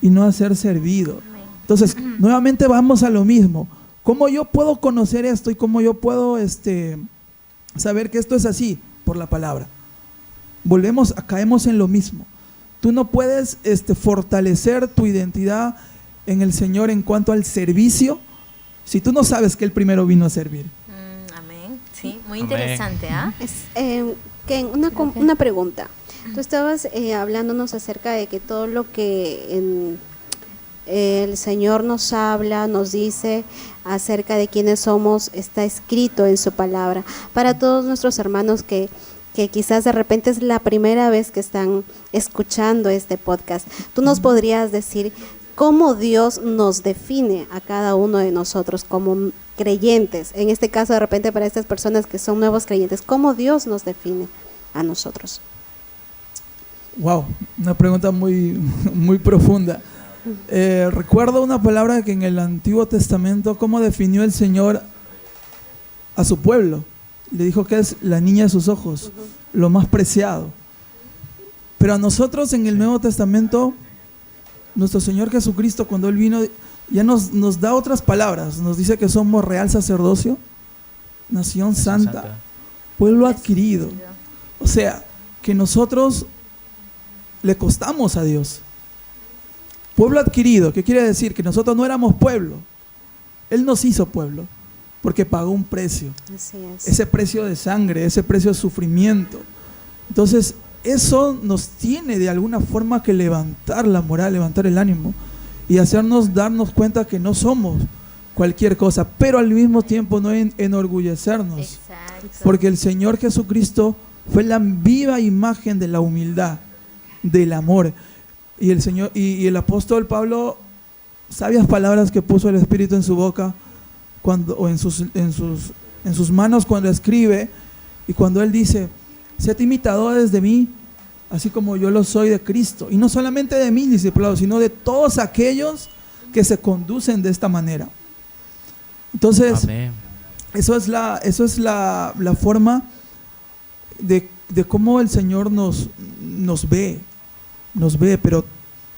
y no a ser servido. Entonces, nuevamente vamos a lo mismo. ¿Cómo yo puedo conocer esto y cómo yo puedo saber que esto es así? Por la palabra. Caemos en lo mismo. Tú no puedes fortalecer tu identidad en el Señor en cuanto al servicio si tú no sabes que Él primero vino a servir. Amén. Sí, muy Amén. interesante, ¿ah? Ken, una pregunta. Tú estabas hablándonos acerca de que todo lo que el Señor nos habla, nos dice acerca de quiénes somos, está escrito en su palabra. Para todos nuestros hermanos que quizás de repente es la primera vez que están escuchando este podcast, ¿tú nos podrías decir cómo Dios nos define a cada uno de nosotros como creyentes? En este caso, de repente, para estas personas que son nuevos creyentes, ¿cómo Dios nos define a nosotros? Wow, una pregunta muy, muy profunda. Recuerdo una palabra que en el Antiguo Testamento, cómo definió el Señor a su pueblo. Le dijo que es la niña de sus ojos, lo más preciado. Pero a nosotros en el Nuevo Testamento, nuestro Señor Jesucristo, cuando Él vino, ya nos da otras palabras. Nos dice que somos real sacerdocio, nación santa, pueblo adquirido. O sea, que nosotros le costamos a Dios. Pueblo adquirido, ¿qué quiere decir? Que nosotros no éramos pueblo. Él nos hizo pueblo, porque pagó un precio. Así es. Ese precio de sangre, ese precio de sufrimiento. Entonces, eso nos tiene de alguna forma que levantar la moral, levantar el ánimo y hacernos darnos cuenta que no somos cualquier cosa, pero al mismo tiempo no enorgullecernos. Exacto. Porque el Señor Jesucristo fue la viva imagen de la humildad, del amor. Y el Señor y el apóstol Pablo, sabias palabras que puso el Espíritu en su boca o en sus manos cuando escribe, y cuando él dice: sed imitadores de mí, así como yo lo soy de Cristo. Y no solamente de mí, discipulados, sino de todos aquellos que se conducen de esta manera. Entonces, Amén. eso es la forma de cómo el Señor nos ve, pero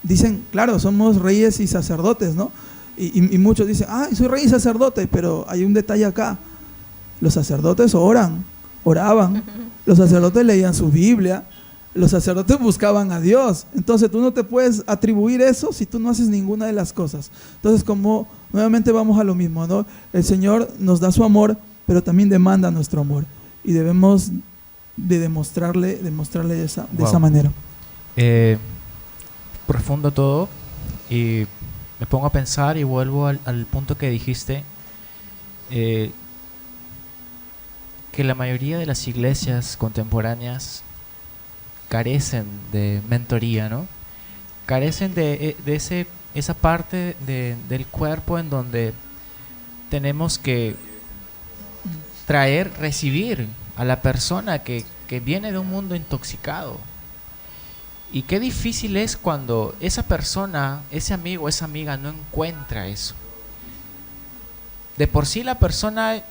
dicen, claro, somos reyes y sacerdotes, ¿no? Y muchos dicen, soy rey y sacerdote, pero hay un detalle acá. Los sacerdotes oraban, los sacerdotes leían su Biblia, los sacerdotes buscaban a Dios. Entonces tú no te puedes atribuir eso si tú no haces ninguna de las cosas. Entonces, como nuevamente vamos a lo mismo, ¿no? El Señor nos da su amor, pero también demanda nuestro amor, y debemos de demostrarle de esa manera. Profundo todo, y me pongo a pensar y vuelvo al punto que dijiste, que la mayoría de las iglesias contemporáneas carecen de mentoría, ¿no? Carecen de esa parte del cuerpo en donde tenemos que recibir a la persona que viene de un mundo intoxicado. Y qué difícil es cuando esa persona, ese amigo, esa amiga no encuentra eso. De por sí la persona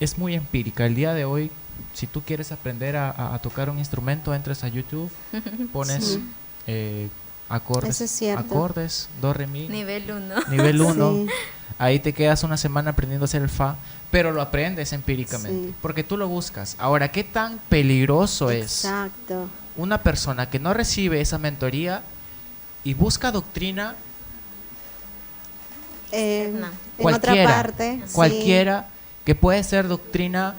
es muy empírica. El día de hoy, si tú quieres aprender a tocar un instrumento, entras a YouTube, pones acordes, Eso es cierto. acordes, do, re, mi, Nivel 1. nivel 1. Sí. Ahí te quedas una semana aprendiendo a hacer el fa, pero lo aprendes empíricamente, Sí. porque tú lo buscas. Ahora, ¿qué tan peligroso es Exacto. una persona que no recibe esa mentoría y busca doctrina En cualquiera, otra parte, sí, cualquiera, que puede ser doctrina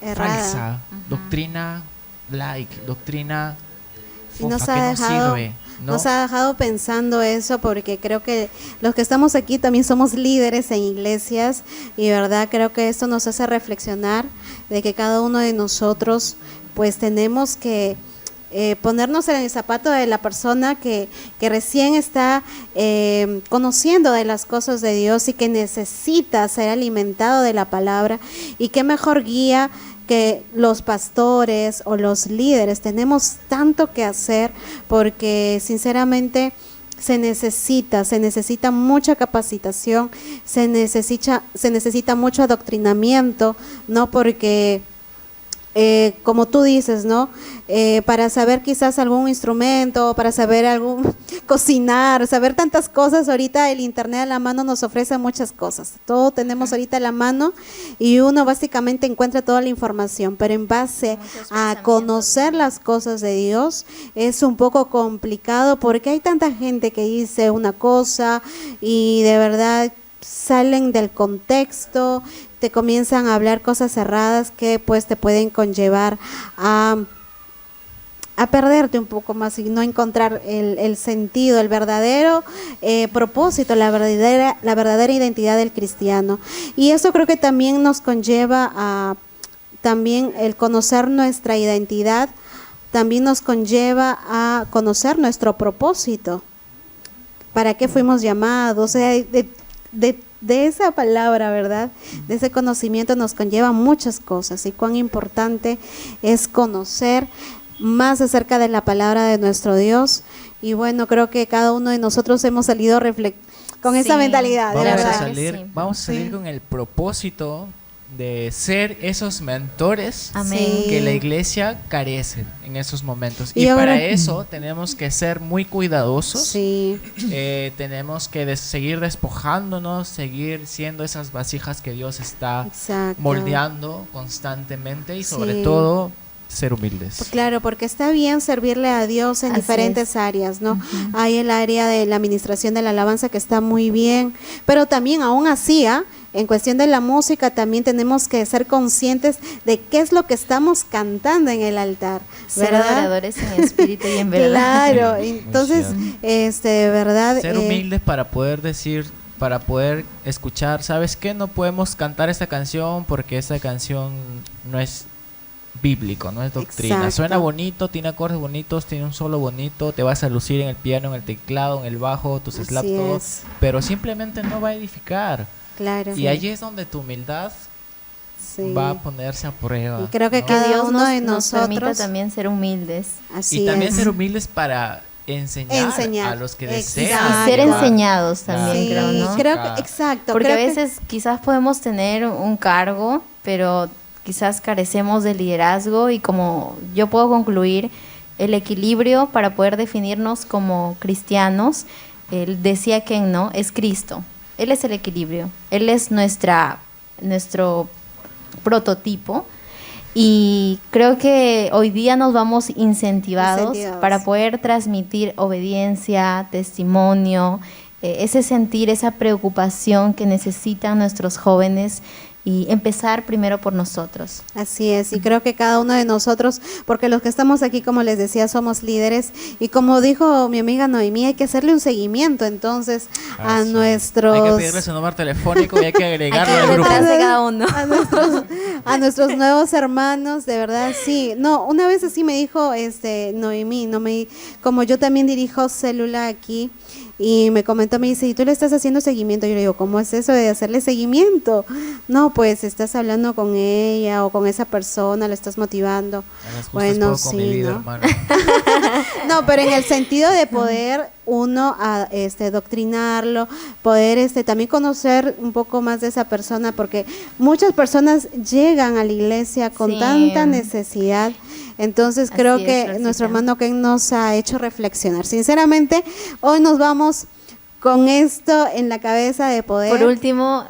errada. falsa, doctrina doctrina Y nos fofa, ha que no dejado, sirve, ¿no? nos ha dejado pensando eso, porque creo que los que estamos aquí también somos líderes en iglesias, y verdad creo que esto nos hace reflexionar de que cada uno de nosotros pues tenemos que ponernos en el zapato de la persona que recién está conociendo de las cosas de Dios y que necesita ser alimentado de la palabra. Y qué mejor guía que los pastores o los líderes. Tenemos tanto que hacer, porque sinceramente se necesita mucha capacitación, se necesita mucho adoctrinamiento, ¿no? Porque como tú dices, ¿no? Para saber quizás algún instrumento, para saber cocinar, saber tantas cosas, ahorita el internet a la mano nos ofrece muchas cosas. Todo tenemos ahorita a la mano y uno básicamente encuentra toda la información, pero en base a conocer las cosas de Dios es un poco complicado, porque hay tanta gente que dice una cosa y de verdad salen del contexto, te comienzan a hablar cosas cerradas que pues te pueden conllevar a a perderte un poco más y no encontrar el sentido, el verdadero propósito, la verdadera identidad del cristiano. Y eso creo que también nos conlleva a también el conocer nuestra identidad, también nos conlleva a conocer nuestro propósito. ¿Para qué fuimos llamados? O sea, de esa palabra, ¿verdad? De ese conocimiento nos conlleva muchas cosas, y cuán importante es conocer más acerca de la palabra de nuestro Dios. Y bueno, creo que cada uno de nosotros hemos salido con esa mentalidad, de verdad. Vamos a salir con el propósito de ser esos mentores Amén. que la iglesia carece en esos momentos. Y Y ahora- para eso tenemos que ser muy cuidadosos. Sí, Tenemos que seguir despojándonos, seguir siendo esas vasijas que Dios está exacto. moldeando constantemente, y sobre Sí. todo ser humildes. Claro, porque está bien servirle a Dios en Así diferentes es. áreas, ¿no? Hay el área de la administración de la alabanza que está muy bien, pero también aún así, en cuestión de la música también tenemos que ser conscientes de qué es lo que estamos cantando en el altar, Ser ¿verdad? adoradores en espíritu y en verdad. Claro, Sí, muy entonces, cierto. de verdad. Ser humildes para poder decir, para poder escuchar, ¿sabes qué? No podemos cantar esta canción porque esta canción no es bíblico, no es doctrina. Exacto. Suena bonito, tiene acordes bonitos, tiene un solo bonito, te vas a lucir en el piano, en el teclado, en el bajo, tus Así slaps, todo, es. pero simplemente no va a edificar. Claro. Y allí es donde tu humildad Sí. va a ponerse a prueba. Y creo que ¿no? Que cada Dios uno de nos permita nosotros, también ser humildes. así Y también es. ser humildes para enseñar a los que Exacto. desean Y ser llevar. enseñados también, Sí, creo, ¿no? creo que, exacto. Porque creo a que- veces quizás podemos tener un cargo, pero quizás carecemos de liderazgo, y como yo puedo concluir, el equilibrio para poder definirnos como cristianos, él decía que no, es Cristo. Él es el equilibrio, Él es nuestro prototipo, y creo que hoy día nos vamos incentivados para poder transmitir obediencia, testimonio, ese sentir, esa preocupación que necesitan nuestros jóvenes, y empezar primero por nosotros. Así es, y creo que cada uno de nosotros, porque los que estamos aquí, como les decía, somos líderes, y como dijo mi amiga Noemí, hay que hacerle un seguimiento entonces a Sí. nuestros... Hay que pedirle su número telefónico y hay que agregarlo Hay al que grupo. detrás de cada uno. a nuestros nuevos hermanos, de verdad, sí. No, una vez así me dijo Noemí, como yo también dirijo célula aquí, y me comentó, me dice, ¿y tú le estás haciendo seguimiento? Yo le digo, ¿cómo es eso de hacerle seguimiento? No, pues estás hablando con ella o con esa persona, le estás motivando. A las justas Bueno, puedo con mi sí, vida, ¿no? hermano. No, pero en el sentido de poder uno doctrinarlo, poder también conocer un poco más de esa persona, porque muchas personas llegan a la iglesia con Sí. tanta necesidad. Entonces Así creo es, que Rosita. nuestro hermano Ken nos ha hecho reflexionar. Sinceramente, hoy nos vamos con esto en la cabeza de poder. Por último,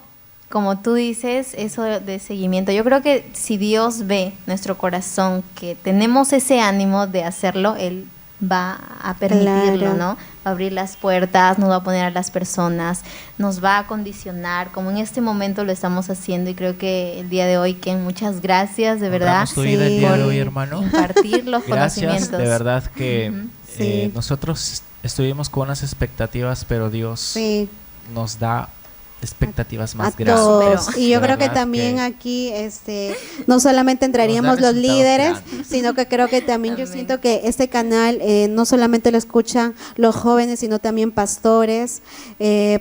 como tú dices, eso de seguimiento, yo creo que si Dios ve nuestro corazón, que tenemos ese ánimo de hacerlo, Él va a permitirlo, Claro. ¿no? Va a abrir las puertas, nos va a poner a las personas, nos va a condicionar, como en este momento lo estamos haciendo, y creo que el día de hoy, Ken, muchas gracias, de verdad, Honramos tu vida el Sí. día de por hoy, hermano. impartir los Gracias, conocimientos. de verdad que Ujú. Sí. nosotros estuvimos con unas expectativas, pero Dios Sí. nos da expectativas A más grandes. todos. Pero- Y yo De creo que verdad también que aquí no solamente entraríamos nos da los resultados líderes, grandes. sino que creo que también yo Amén. siento que este canal no solamente lo escuchan los jóvenes, sino también pastores,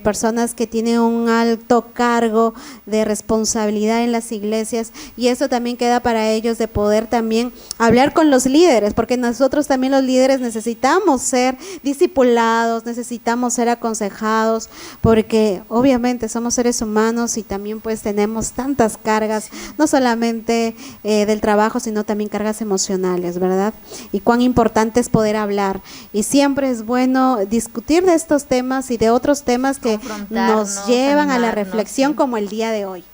personas que tienen un alto cargo de responsabilidad en las iglesias, y eso también queda para ellos de poder también hablar con los líderes, porque nosotros también los líderes necesitamos ser discipulados, necesitamos ser aconsejados, porque obviamente somos seres humanos y también pues tenemos tantas cargas, no solamente del trabajo, sino también cargas emocionales, ¿verdad? Y cuán importante es poder hablar, y siempre es bueno discutir de estos temas y de otros temas que Confrontarnos, nos llevan a la animarnos, reflexión, sí. como el día de hoy.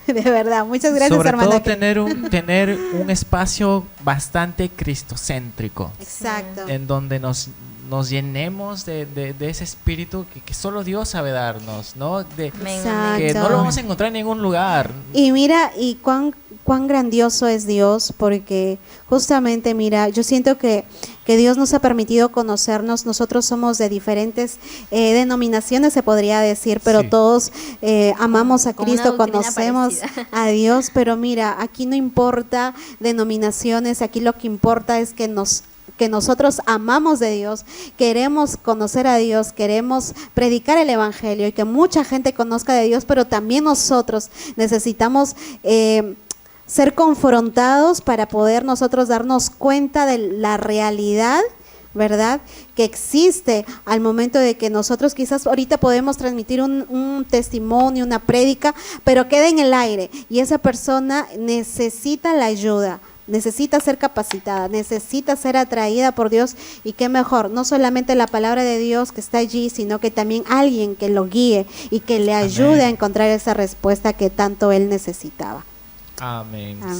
De verdad, muchas gracias, Sobre hermana. todo tener un espacio bastante cristocéntrico, Exacto. en donde nos llenemos de ese espíritu que solo Dios sabe darnos, ¿no? Amén, Exacto. Que no lo vamos a encontrar en ningún lugar. Y mira, y cuán cuán grandioso es Dios, porque justamente, mira, yo siento que Dios nos ha permitido conocernos. Nosotros somos de diferentes denominaciones, se podría decir, pero Sí. todos amamos a Con Cristo, una doctrina conocemos parecida. a Dios, pero mira, aquí no importa denominaciones, aquí lo que importa es que nosotros amamos de Dios, queremos conocer a Dios, queremos predicar el Evangelio y que mucha gente conozca de Dios, pero también nosotros necesitamos ser confrontados para poder nosotros darnos cuenta de la realidad, ¿verdad?, que existe al momento de que nosotros quizás ahorita podemos transmitir un testimonio, una prédica, pero queda en el aire y esa persona necesita la ayuda. Necesita ser capacitada, necesita ser atraída por Dios, y qué mejor, no solamente la palabra de Dios que está allí, sino que también alguien que lo guíe y que le ayude Amén. a encontrar esa respuesta que tanto él necesitaba. Amén. Amén.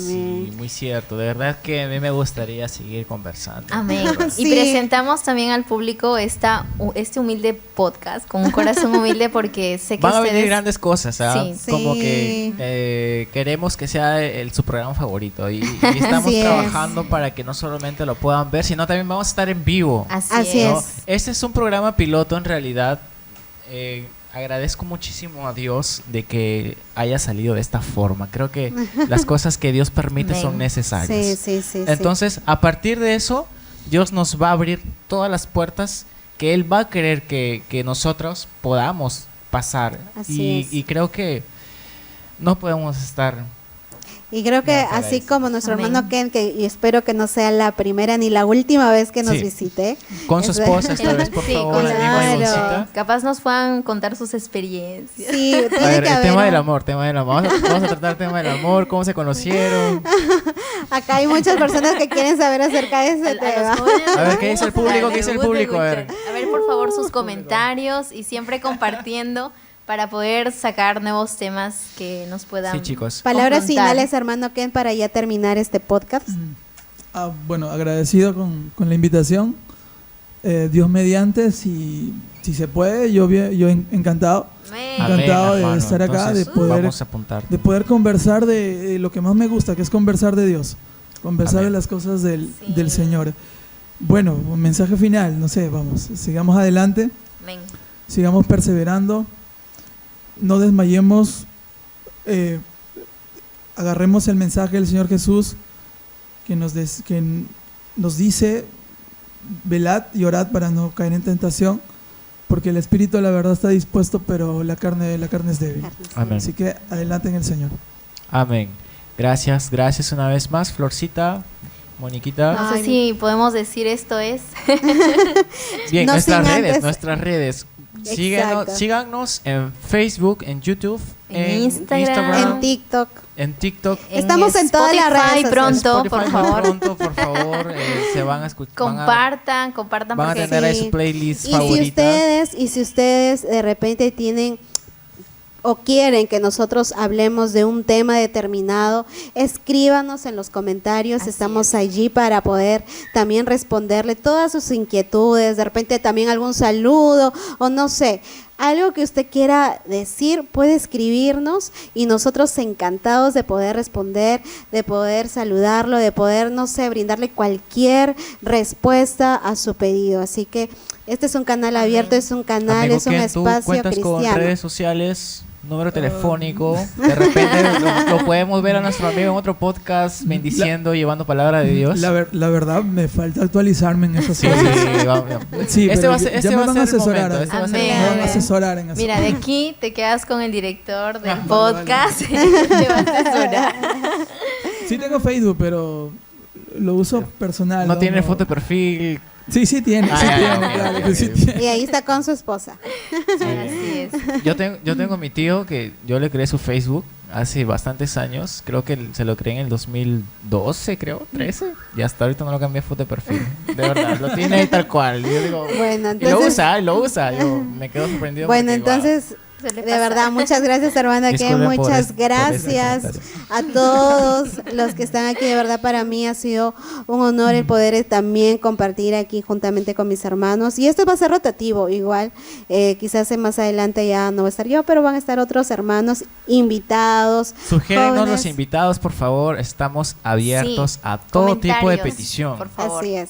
Sí, muy cierto. De verdad que a mí me gustaría seguir conversando. Amén. Sí. Y presentamos también al público este humilde podcast con un corazón humilde, porque sé que Van a ustedes... venir grandes cosas, ¿ah? Sí. Como Sí. que queremos que sea su programa favorito y estamos Así es. trabajando para que no solamente lo puedan ver, sino también vamos a estar en vivo. Así ¿no? es. Este es un programa piloto en realidad. Agradezco muchísimo a Dios de que haya salido de esta forma. Creo que las cosas que Dios permite Amén. son necesarias. Sí, sí, sí. Entonces, a partir de eso, Dios nos va a abrir todas las puertas que Él va a querer que nosotros podamos pasar. Así es. Y creo que no podemos estar... Y creo que Gracias, así agradecido. como nuestro Amén. hermano Ken, que y espero que no sea la primera ni la última vez que nos Sí. visite. Con su Es- esposa esta vez, por Sí, favor, con anima claro. a Ivoncita. Capaz nos puedan contar sus experiencias. Sí, A tiene ver, que el haber tema un- del amor. Vamos a tratar el tema del amor, cómo se conocieron. Acá hay muchas personas que quieren saber acerca de ese A los tema. jóvenes A ver, les ¿qué dice el gusta, público? les ¿Qué dice el gusta público? A ver. escuchar. A ver, por favor, sus comentarios y siempre compartiendo para poder sacar nuevos temas que nos puedan... Sí, chicos. Palabras confrontar. finales, hermano Ken, para ya terminar este podcast. Bueno, agradecido con la invitación. Dios mediante, si se puede, yo encantado. Amén. Amén, Encantado de hermano. estar acá, Entonces, de poder- vamos a apuntar. De poder conversar de lo que más me gusta, que es conversar de Dios, conversar Amén. de las cosas Sí. del Señor. Bueno, un mensaje final, no sé, vamos, sigamos adelante, Amén. sigamos perseverando, no desmayemos, agarremos el mensaje del Señor Jesús que nos dice: velad y orad para no caer en tentación, porque el espíritu la verdad está dispuesto, pero la carne es débil. Amén. Así que adelante en el Señor. Amén. Gracias una vez más, Florcita, Moniquita. No sé Ay, si podemos decir esto es. Bien, No nuestras sin redes, antes- nuestras redes. Exacto. Síganos en Facebook, en YouTube, En Instagram. En TikTok. en TikTok. Estamos en todas las redes Spotify sociales. pronto, Spotify por muy favor. pronto, por favor, se van a escuchar. Compartan Van a porque tener ahí Sí. su playlist Y favorita. si ustedes de repente tienen o quieren que nosotros hablemos de un tema determinado, escríbanos en los comentarios. Así Estamos es. allí para poder también responderle todas sus inquietudes, de repente también algún saludo o no sé, algo que usted quiera decir, puede escribirnos y nosotros encantados de poder responder, de poder saludarlo, de poder, no sé, brindarle cualquier respuesta a su pedido. Así que este es un canal abierto, es un canal, Amigo es un Ken, ¿tú espacio cuentas con cristiano. redes sociales, número telefónico? De repente lo podemos ver a nuestro amigo en otro podcast bendiciendo, llevando palabra de Dios. La verdad, me falta actualizarme en esas Sí, cosas. vamos. Sí, Este pero va a ser, ya este me va a van ser a el asesorar, momento. Este va a ser el Amén. Me van a momento. asesorar en eso. Mira, de aquí te quedas con el director del Vale, podcast. Te va a asesorar. Sí tengo Facebook, pero lo uso personal. No tiene foto de perfil. Sí tiene. Ah, sí ya, tiene, ya, claro ya, que sí ya. tiene. Y ahí está con su esposa. Así es. Yo tengo mi tío que yo le creé su Facebook hace bastantes años. Creo que se lo creé en el 2012, creo, 13. Y hasta ahorita no lo cambié foto de perfil. De verdad, lo tiene ahí tal cual. Y yo digo, Bueno, y lo entonces, usa. Yo me quedo sorprendido. bueno, porque, entonces Suele De pasar. verdad, muchas gracias, hermana Ken. Disculpen por Muchas por gracias ese a todos los que están aquí. De verdad, para mí ha sido un honor el poder también compartir aquí juntamente con mis hermanos. Y esto va a ser rotativo, igual. Quizás más adelante ya no va a estar yo, pero van a estar otros hermanos invitados. Sugérenos jóvenes. los invitados, por favor. Estamos abiertos Sí, a todo tipo de comentarios, petición. por favor. Así es.